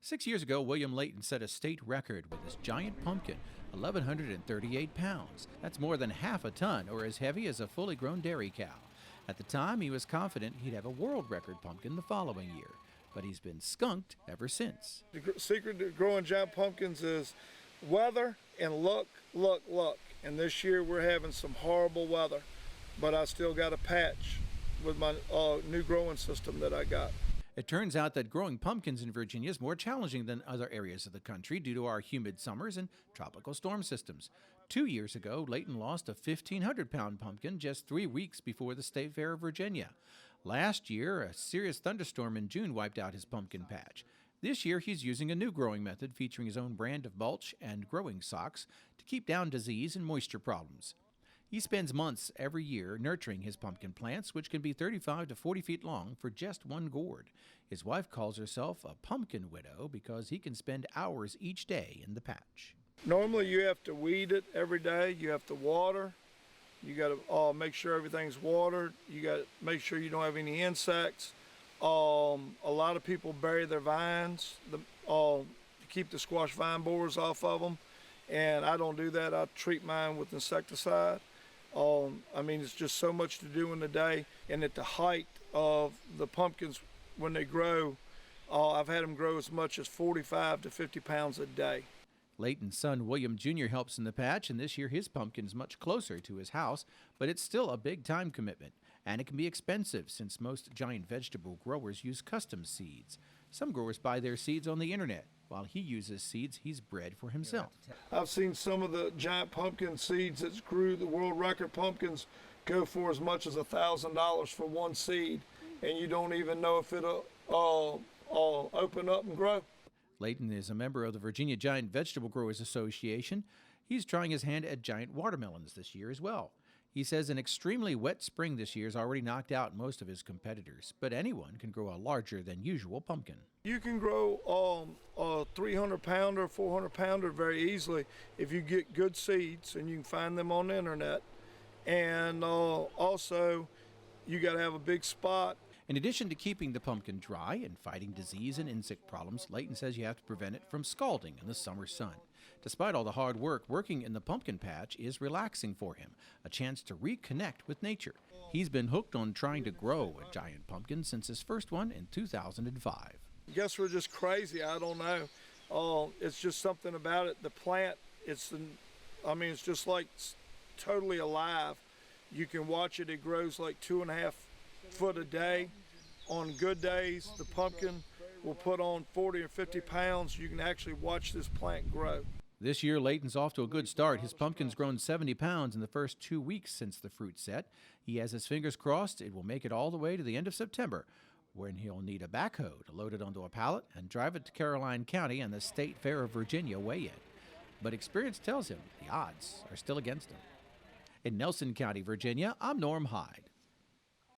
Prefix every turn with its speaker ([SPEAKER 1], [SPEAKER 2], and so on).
[SPEAKER 1] 6 years ago, William Layton set a state record with his giant pumpkin, 1,138 pounds. That's more than half a ton, or as heavy as a fully grown dairy cow. At the time, he was confident he'd have a world record pumpkin the following year, but he's been skunked ever since.
[SPEAKER 2] The secret to growing giant pumpkins is weather and luck. And this year we're having some horrible weather, but I still got a patch with my new growing system that I got.
[SPEAKER 1] It turns out that growing pumpkins in Virginia is more challenging than other areas of the country due to our humid summers and tropical storm systems. 2 years ago, Layton lost a 1,500-pound pumpkin just 3 weeks before the State Fair of Virginia. Last year, a serious thunderstorm in June wiped out his pumpkin patch. This year, he's using a new growing method featuring his own brand of mulch and growing socks to keep down disease and moisture problems. He spends months every year nurturing his pumpkin plants, which can be 35 to 40 feet long for just one gourd. His wife calls herself a pumpkin widow because he can spend hours each day in the patch.
[SPEAKER 2] Normally you have to weed it every day, you have to water, you got to make sure everything's watered, you got to make sure you don't have any insects. A lot of people bury their vines to keep the squash vine borers off of them, and I don't do that. I treat mine with insecticide. It's just so much to do in the day, and at the height of the pumpkins when they grow, I've had them grow as much as 45 to 50 pounds a day.
[SPEAKER 1] Layton's son, William Jr., helps in the patch, and this year his pumpkin is much closer to his house, but it's still a big time commitment, and it can be expensive since most giant vegetable growers use custom seeds. Some growers buy their seeds on the internet, while he uses seeds he's bred for himself.
[SPEAKER 2] I've seen some of the giant pumpkin seeds that grew the world record pumpkins go for as much as $1,000 for one seed, and you don't even know if it'll open up and grow.
[SPEAKER 1] Layton is a member of the Virginia Giant Vegetable Growers Association. He's trying his hand at giant watermelons this year as well. He says an extremely wet spring this year has already knocked out most of his competitors, but anyone can grow a larger than usual pumpkin.
[SPEAKER 2] You can grow a 300-pounder, 400-pounder very easily if you get good seeds, and you can find them on the internet. And also, you got to have a big spot.
[SPEAKER 1] In addition to keeping the pumpkin dry and fighting disease and insect problems, Layton says you have to prevent it from scalding in the summer sun. Despite all the hard work, working in the pumpkin patch is relaxing for him, a chance to reconnect with nature. He's been hooked on trying to grow a giant pumpkin since his first one in 2005.
[SPEAKER 2] I guess we're just crazy. I don't know. It's just something about it. The plant, it's just like totally alive. You can watch it. It grows like 2.5 foot a day. On good days, the pumpkin will put on 40 or 50 pounds. You can actually watch this plant grow.
[SPEAKER 1] This year, Layton's off to a good start. His pumpkin's grown 70 pounds in the first 2 weeks since the fruit set. He has his fingers crossed it will make it all the way to the end of September, when he'll need a backhoe to load it onto a pallet and drive it to Caroline County and the State Fair of Virginia weigh-in. But experience tells him the odds are still against him. In Nelson County, Virginia, I'm Norm Hyde.